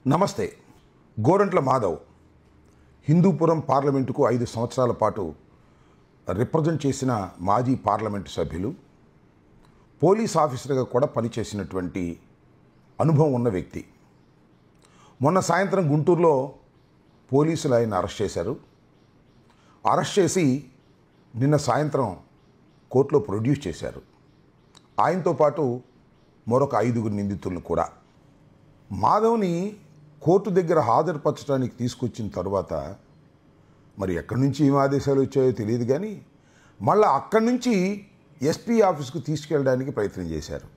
నమస్తే. గోరంట్ల మాధవ్ హిందూపురం పార్లమెంటుకు 5 సంవత్సరాల పాటు రిప్రజెంట్ చేసిన మాజీ పార్లమెంటు సభ్యులు, పోలీస్ ఆఫీసర్గా కూడా పనిచేసినటువంటి అనుభవం ఉన్న వ్యక్తి. మొన్న సాయంత్రం గుంటూరులో పోలీసులు ఆయన అరెస్ట్ చేశారు. అరెస్ట్ చేసి నిన్న సాయంత్రం కోర్టులో ప్రొడ్యూస్ చేశారు. ఆయనతో పాటు మరొక 5 నిందితులను కూడా. మాధవ్ని కోర్టు దగ్గర హాజరుపరచడానికి తీసుకొచ్చిన తర్వాత మరి ఎక్కడి నుంచి ఏం ఆదేశాలు వచ్చాయో తెలియదు, కానీ మళ్ళీ అక్కడి నుంచి ఎస్పీ ఆఫీస్కు తీసుకెళ్ళడానికి ప్రయత్నం చేశారు.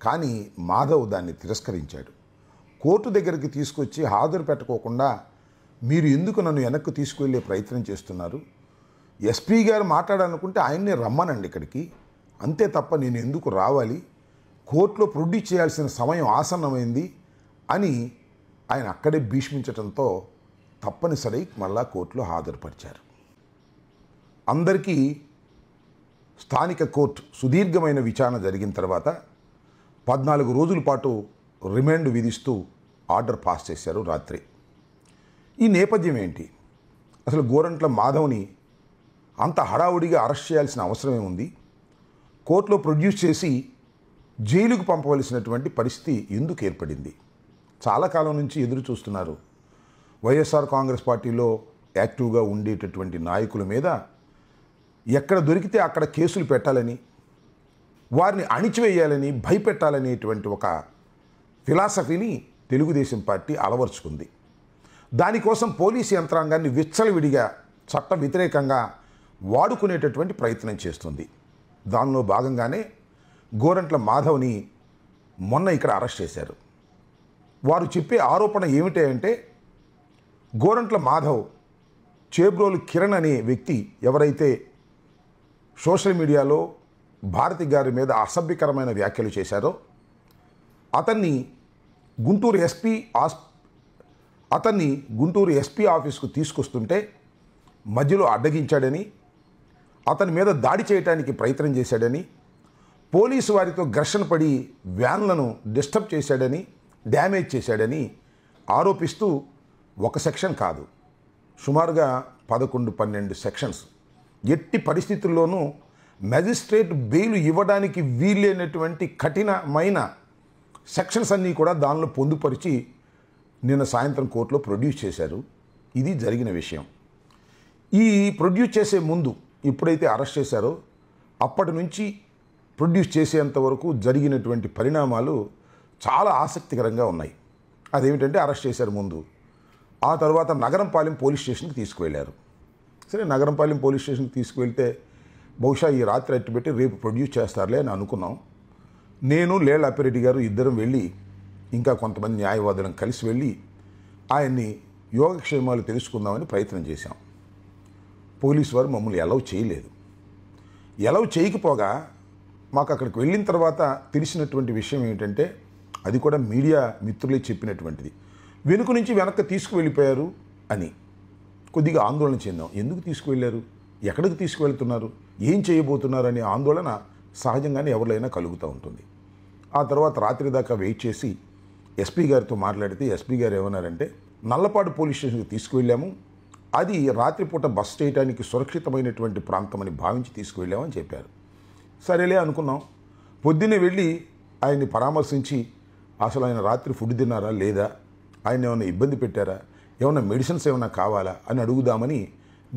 కానీ మాధవ్ దాన్ని తిరస్కరించాడు. కోర్టు దగ్గరికి తీసుకొచ్చి హాజరు పెట్టుకోకుండా మీరు ఎందుకు నన్ను వెనక్కు తీసుకువెళ్ళే ప్రయత్నం చేస్తున్నారు? ఎస్పీ గారు మాట్లాడాలనుకుంటే ఆయన్నే రమ్మనండి ఇక్కడికి, అంతే తప్ప నేను ఎందుకు రావాలి? కోర్టులో ప్రొడ్యూస్ చేయాల్సిన సమయం ఆసన్నమైంది అని ఆయన అక్కడే భీష్మించడంతో తప్పనిసరి మళ్ళా కోర్టులో హాజరుపరిచారు. అందరికీ స్థానిక కోర్టు సుదీర్ఘమైన విచారణ జరిగిన తర్వాత 14 రోజుల పాటు రిమాండ్ విధిస్తూ ఆర్డర్ పాస్ చేశారు రాత్రి. ఈ నేపథ్యం ఏంటి? అసలు గోరంట్ల మాధవ్ని అంత హడావుడిగా అరెస్ట్ చేయాల్సిన అవసరమే ఉంది? కోర్టులో ప్రొడ్యూస్ చేసి జైలుకు పంపవలసినటువంటి పరిస్థితి ఎందుకు ఏర్పడింది? చాలా కాలం నుంచి ఎదురు చూస్తున్నారు. వైఎస్ఆర్ కాంగ్రెస్ పార్టీలో యాక్టివ్గా ఉండేటటువంటి నాయకుల మీద ఎక్కడ దొరికితే అక్కడ కేసులు పెట్టాలని, వారిని అణిచివేయాలని, భయపెట్టాలనేటువంటి ఒక ఫిలాసఫీని తెలుగుదేశం పార్టీ అలవర్చుకుంది. దానికోసం పోలీసు యంత్రాంగాన్ని విచ్చలవిడిగా చట్ట వ్యతిరేకంగా వాడుకునేటటువంటి ప్రయత్నం చేస్తుంది. దానిలో భాగంగానే గోరంట్ల మాధవ్ని మొన్న ఇక్కడ అరెస్ట్ చేశారు. వారు చెప్పే ఆరోపణ ఏమిటి అంటే, గోరంట్ల మాధవ్ చేబ్రోలు కిరణ్ అనే వ్యక్తి ఎవరైతే సోషల్ మీడియాలో భారతి గారి మీద అసభ్యకరమైన వ్యాఖ్యలు చేశారో అతన్ని గుంటూరు ఎస్పీ ఆఫీస్కు తీసుకొస్తుంటే మధ్యలో అడ్డగించాడని, అతని మీద దాడి చేయడానికి ప్రయత్నం చేశాడని, పోలీసు వారితో ఘర్షణ పడి వ్యాన్లను డిస్టర్బ్ చేశాడని, డ్యామేజ్ చేశాడని ఆరోపిస్తూ ఒక సెక్షన్ కాదు, సుమారుగా 11-12 సెక్షన్స్, ఎట్టి పరిస్థితుల్లోనూ మెజిస్ట్రేట్ బెయిల్ ఇవ్వడానికి వీలైనటువంటి కఠినమైన సెక్షన్స్ అన్నీ కూడా దానిలో పొందుపరిచి నిన్న సాయంత్రం కోర్టులో ప్రొడ్యూస్ చేశారు. ఇది జరిగిన విషయం. ఈ ప్రొడ్యూస్ చేసే ముందు ఎప్పుడైతే అరెస్ట్ చేశారో అప్పటి నుంచి ప్రొడ్యూస్ చేసేంత వరకు జరిగినటువంటి పరిణామాలు చాలా ఆసక్తికరంగా ఉన్నాయి. అదేమిటంటే, అరెస్ట్ చేశారు ముందు, ఆ తర్వాత నగరంపాలెం పోలీస్ స్టేషన్కి తీసుకువెళ్ళారు. సరే, నగరంపాలెం పోలీస్ స్టేషన్కి తీసుకువెళ్తే బహుశా ఈ రాత్రి అట్టుపెట్టి రేపు ప్రొడ్యూస్ చేస్తారులే అని అనుకున్నాం. నేను లేళ్ల అప్పిరెడ్డి గారు ఇద్దరం వెళ్ళి, ఇంకా కొంతమంది న్యాయవాదులను కలిసి వెళ్ళి ఆయన్ని యోగక్షేమాలు తెలుసుకుందామని ప్రయత్నం చేశాం. పోలీసు వారు మమ్మల్ని అలౌ చేయలేదు. అలౌ చేయకపోగా మాకు అక్కడికి వెళ్ళిన తర్వాత తెలిసినటువంటి విషయం ఏమిటంటే, అది కూడా మీడియా మిత్రులే చెప్పినటువంటిది, వెనుక నుంచి వెనక్కి తీసుకువెళ్ళిపోయారు అని. కొద్దిగా ఆందోళన చెందాం. ఎందుకు తీసుకువెళ్ళారు, ఎక్కడికి తీసుకువెళ్తున్నారు, ఏం చేయబోతున్నారు అనే ఆందోళన సహజంగానే ఎవరికైనా కలుగుతూ ఉంటుంది. ఆ తర్వాత రాత్రి దాకా వెయిట్ చేసి ఎస్పీ గారితో మాట్లాడితే ఎస్పీ గారు ఏమన్నారంటే, నల్లపాడు పోలీస్ స్టేషన్కి తీసుకువెళ్ళాము, అది రాత్రిపూట బస్ చేయడానికి సురక్షితమైనటువంటి ప్రాంతం అని భావించి తీసుకువెళ్ళామని చెప్పారు. సరేలే అనుకున్నాం. పొద్దున్నే వెళ్ళి ఆయన్ని పరామర్శించి అసలు ఆయన రాత్రి ఫుడ్ తిన్నారా లేదా, ఆయన ఏమైనా ఇబ్బంది పెట్టారా, ఏమైనా మెడిసిన్స్ ఏమైనా కావాలా అని అడుగుదామని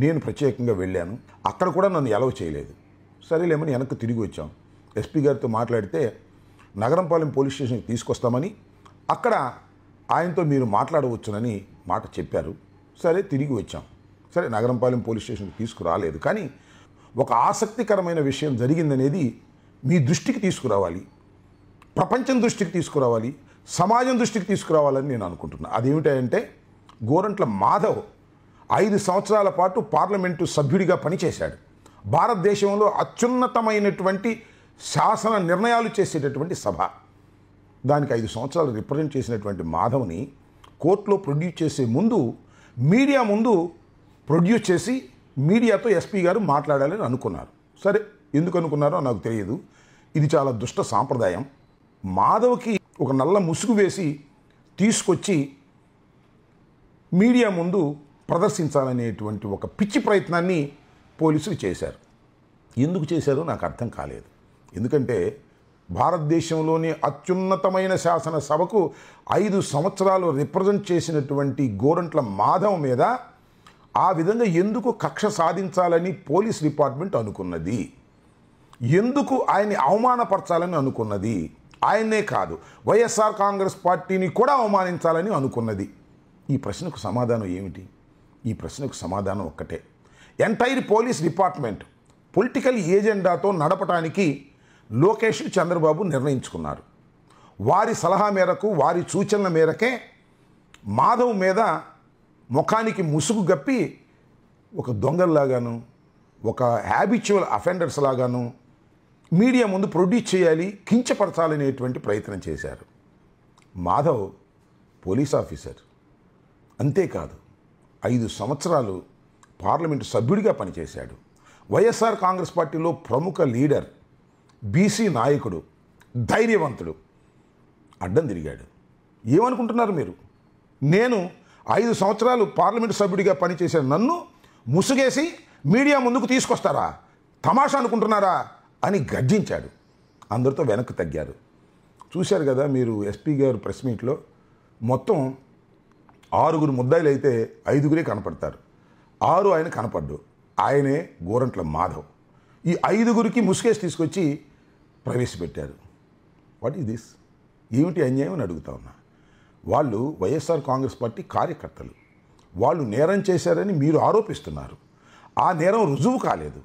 నేను ప్రత్యేకంగా వెళ్ళాను. అక్కడ కూడా నన్ను అలౌ చేయలేదు. సరేలేమని వెనక్కి తిరిగి వచ్చాం. ఎస్పీ గారితో మాట్లాడితే నగరంపాలెం పోలీస్ స్టేషన్కి తీసుకొస్తామని, అక్కడ ఆయనతో మీరు మాట్లాడవచ్చునని మాట చెప్పారు. సరే, తిరిగి వచ్చాం. సరే, నగరంపాలెం పోలీస్ స్టేషన్కి తీసుకురాలేదు, కానీ ఒక ఆసక్తికరమైన విషయం జరిగిందనేది మీ దృష్టికి తీసుకురావాలి, ప్రపంచం దృష్టికి తీసుకురావాలి, సమాజం దృష్టికి తీసుకురావాలని నేను అనుకుంటున్నాను. అదేమిటంటే, గోరంట్ల మాధవ్ 5 సంవత్సరాల పాటు పార్లమెంటు సభ్యుడిగా పనిచేశాడు. భారతదేశంలో అత్యున్నతమైనటువంటి శాసన నిర్ణయాలు చేసేటటువంటి సభ, దానికి 5 సంవత్సరాలు రిప్రజెంట్ చేసినటువంటి మాధవ్ని కోర్టులో ప్రొడ్యూస్ చేసే ముందు మీడియా ముందు ప్రొడ్యూస్ చేసి మీడియాతో ఎస్పీ గారు మాట్లాడాలని అనుకున్నారు. సరే, ఎందుకు అనుకున్నారో నాకు తెలియదు. ఇది చాలా దుష్ట సాంప్రదాయం. మాధవ్కి ఒక నల్ల ముసుగు వేసి తీసుకొచ్చి మీడియా ముందు ప్రదర్శించాలనేటువంటి ఒక పిచ్చి ప్రయత్నాన్ని పోలీసులు చేశారు. ఎందుకు చేశారో నాకు అర్థం కాలేదు. ఎందుకంటే భారతదేశంలోని అత్యున్నతమైన శాసనసభకు 5 సంవత్సరాలు రిప్రజెంట్ చేసినటువంటి గోరంట్ల మాధవ్ మీద ఆ విధంగా ఎందుకు కక్ష సాధించాలని పోలీస్ డిపార్ట్మెంట్ అనుకున్నది? ఎందుకు ఆయన్ని అవమానపరచాలని అనుకున్నది? ఆయన్నే కాదు, వైఎస్ఆర్ కాంగ్రెస్ పార్టీని కూడా అవమానించాలని అనుకున్నది. ఈ ప్రశ్నకు సమాధానం ఏమిటి? ఈ ప్రశ్నకు సమాధానం ఒక్కటే. ఎంటైర్ పోలీస్ డిపార్ట్మెంట్ పొలిటికల్ ఏజెండాతో నడపడానికి లోకేష్, చంద్రబాబు నిర్ణయించుకున్నారు. వారి సలహా మేరకు, వారి సూచనల మేరకే మాధవ్ మీద ముఖానికి ముసుగు గప్పి ఒక దొంగల్లాగాను, ఒక హ్యాబిచువల్ అఫెండర్స్ లాగాను మీడియా ముందు ప్రొడ్యూస్ చేయాలి, కించపరచాలనేటువంటి ప్రయత్నం చేశారు. మాధవ్ పోలీస్ ఆఫీసర్, అంతేకాదు 5 సంవత్సరాలు పార్లమెంటు సభ్యుడిగా పనిచేశాడు. వైఎస్ఆర్ కాంగ్రెస్ పార్టీలో ప్రముఖ లీడర్, బీసీ నాయకుడు, ధైర్యవంతుడు. అడ్డం తిరిగాడు. ఏమనుకుంటున్నారు మీరు? నేను 5 సంవత్సరాలు పార్లమెంటు సభ్యుడిగా పనిచేశాను, నన్ను ముసుగేసి మీడియా ముందుకు తీసుకొస్తారా? తమాషా అనుకుంటున్నారా అని గర్జించాడు. అందరితో వెనక్కి తగ్గారు. చూశారు కదా మీరు ఎస్పీ గారు ప్రెస్ మీట్లో, మొత్తం 6 ముద్దాయిలు అయితే 5 కనపడతారు. 6 ఆయన కనపడ్డు. ఆయనే గోరంట్ల మాధవ్. ఈ 5 ముసుగేసి తీసుకొచ్చి ప్రవేశపెట్టారు. What is this? ఏమిటి అన్యాయం అని అడుగుతా ఉన్నా. వాళ్ళు వైఎస్ఆర్ కాంగ్రెస్ పార్టీ కార్యకర్తలు. వాళ్ళు నేరం చేశారని మీరు ఆరోపిస్తున్నారు. ఆ నేరం రుజువు కాలేదు.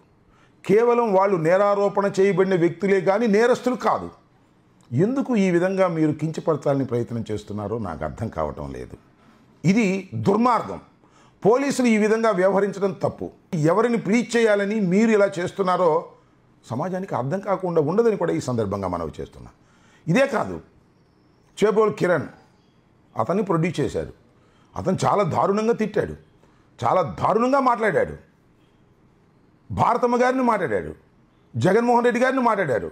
కేవలం వాళ్ళు నేరారోపణ చేయబడిన వ్యక్తులే కానీ నేరస్తులు కాదు. ఎందుకు ఈ విధంగా మీరు కించపరచాలని ప్రయత్నం చేస్తున్నారో నాకు అర్థం కావటం లేదు. ఇది దుర్మార్గం. పోలీసులు ఈ విధంగా వ్యవహరించడం తప్పు. ఎవరిని ప్లీజ్ చేయాలని మీరు ఇలా చేస్తున్నారో సమాజానికి అర్థం కాకుండా ఉండదని కూడా ఈ సందర్భంగా మనవి చేస్తున్నా. ఇదే కాదు, చేబోల్ కిరణ్ అతన్ని ప్రొడ్యూస్ చేశాడు. అతను చాలా దారుణంగా తిట్టాడు, చాలా దారుణంగా మాట్లాడాడు. భారతమ్మ గారిని మాట్లాడాడు, జగన్మోహన్ రెడ్డి గారిని మాట్లాడాడు.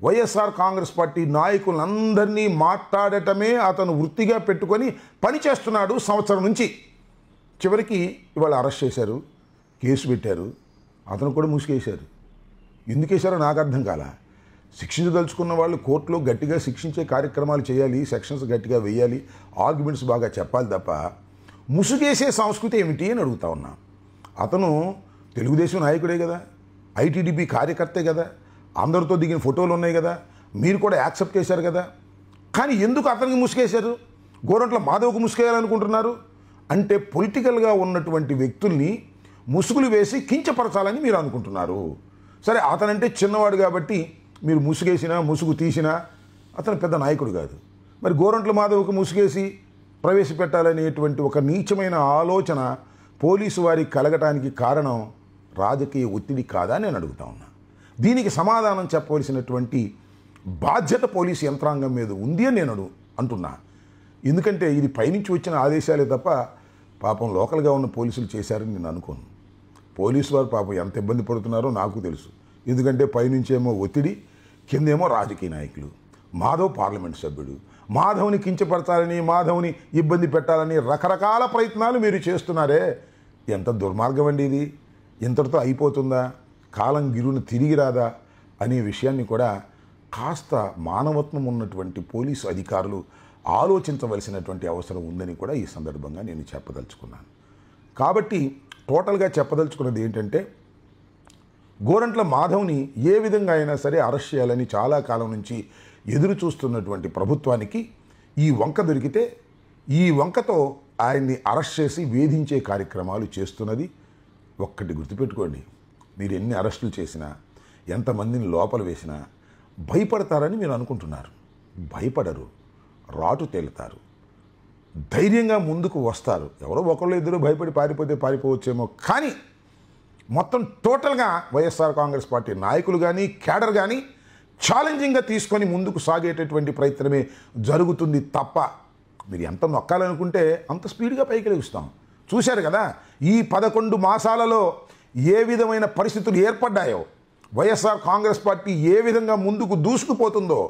వైఎస్ఆర్ కాంగ్రెస్ పార్టీ నాయకులందరినీ మాట్లాడటమే అతను వృత్తిగా పెట్టుకొని పనిచేస్తున్నాడు సంవత్సరం నుంచి. చివరికి ఇవాళ అరెస్ట్ చేశారు, కేసు పెట్టారు, అతను కూడా ముసుగేశారు. ఎందుకు వేశారో నాకు అర్థం కాల. శిక్షించదలుచుకున్న వాళ్ళు కోర్టులో గట్టిగా శిక్షించే కార్యక్రమాలు చేయాలి, సెక్షన్స్ గట్టిగా వేయాలి, ఆర్గ్యుమెంట్స్ బాగా చెప్పాలి తప్ప ముసుగేసే సంస్కృతి ఏమిటి అని అడుగుతా ఉన్నా. అతను తెలుగుదేశం నాయకుడే కదా, ఐటీడీపీ కార్యకర్తే కదా, అందరితో దిగిన ఫోటోలు ఉన్నాయి కదా, మీరు కూడా యాక్సెప్ట్ చేశారు కదా. కానీ ఎందుకు అతనికి ముసుగేశారు? గోరంట్ల మాధవ్కు ముసుగేయాలనుకుంటున్నారు అంటే పొలిటికల్గా ఉన్నటువంటి వ్యక్తుల్ని ముసుగులు వేసి కించపరచాలని మీరు అనుకుంటున్నారు. సరే, అతనంటే చిన్నవాడు కాబట్టి మీరు ముసుగేసినా ముసుగు తీసినా అతను పెద్ద నాయకుడు కాదు. మరి గోరంట్ల మాధవ్కు ముసుగేసి ప్రవేశపెట్టాలనేటువంటి ఒక నీచమైన ఆలోచన పోలీసు వారికి కలగటానికి కారణం రాజకీయ ఒత్తిడి కాదా నేను అడుగుతా ఉన్నా. దీనికి సమాధానం చెప్పవలసినటువంటి బాధ్యత పోలీసు యంత్రాంగం మీద ఉంది అని నేను అంటున్నా. ఎందుకంటే ఇది పైనుంచి వచ్చిన ఆదేశాలే తప్ప పాపం లోకల్గా ఉన్న పోలీసులు చేశారని నేను అనుకోను. పోలీసు వారు పాపం ఎంత ఇబ్బంది పడుతున్నారో నాకు తెలుసు. ఎందుకంటే పైనుంచేమో ఒత్తిడి, కిందేమో రాజకీయ నాయకులు. మాధవ్ పార్లమెంట్ సభ్యుడు. మాధవ్ని కించపరచాలని, మాధవ్ని ఇబ్బంది పెట్టాలని రకరకాల ప్రయత్నాలు మీరు చేస్తున్నారే. ఎంత దుర్మార్గం అండి ఇది! ఇంతటితో అయిపోతుందా? కాలం గిరును తిరిగి రాదా అనే విషయాన్ని కూడా కాస్త మానవత్వం ఉన్నటువంటి పోలీసు అధికారులు ఆలోచించవలసినటువంటి అవసరం ఉందని కూడా ఈ సందర్భంగా నేను చెప్పదలుచుకున్నాను. కాబట్టి టోటల్గా చెప్పదలుచుకున్నది ఏంటంటే, గోరంట్ల మాధవ్ని ఏ విధంగా అయినా సరే అరెస్ట్ చేయాలని చాలా కాలం నుంచి ఎదురు చూస్తున్నటువంటి ప్రభుత్వానికి ఈ వంక దొరికితే ఈ వంకతో ఆయన్ని అరెస్ట్ చేసి వేధించే కార్యక్రమాలు చేస్తున్నది. ఒక్కటి గుర్తుపెట్టుకోండి, మీరు ఎన్ని అరెస్టులు చేసినా, ఎంతమందిని లోపల వేసినా భయపడతారని మీరు అనుకుంటున్నారు. భయపడరు, రాటు తేలుతారు, ధైర్యంగా ముందుకు వస్తారు. ఎవరో ఒకళ్ళు ఇద్దరు భయపడి పారిపోతే పారిపోవచ్చేమో, కానీ మొత్తం టోటల్గా వైఎస్ఆర్ కాంగ్రెస్ పార్టీ నాయకులు కానీ, క్యాడర్ కానీ ఛాలెంజింగ్గా తీసుకొని ముందుకు సాగేటటువంటి ప్రయత్నమే జరుగుతుంది తప్ప మీరు ఎంత నొక్కాలనుకుంటే అంత స్పీడ్గా పైకి లేస్తాం. చూశారు కదా ఈ 11 మాసాలలో ఏ విధమైన పరిస్థితులు ఏర్పడ్డాయో, వైఎస్ఆర్ కాంగ్రెస్ పార్టీ ఏ విధంగా ముందుకు దూసుకుపోతుందో,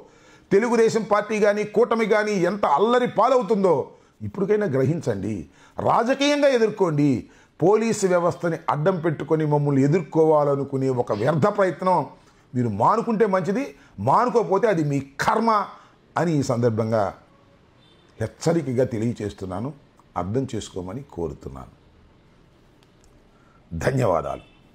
తెలుగుదేశం పార్టీ కానీ కూటమి కానీ ఎంత అల్లరి పాలవుతుందో ఇప్పటికైనా గ్రహించండి, రాజకీయంగా ఎదుర్కోండి. పోలీసు వ్యవస్థని అడ్డం పెట్టుకొని మమ్మల్ని ఎదుర్కోవాలనుకునే ఒక వ్యర్థ ప్రయత్నం మీరు మానుకుంటే మంచిది, మానుకోకపోతే అది మీ కర్మ అని ఈ సందర్భంగా హెచ్చరికగా తెలియచేస్తున్నాను. అర్థం చేసుకోమని కోరుతున్నాను. ధన్యవాదాలు.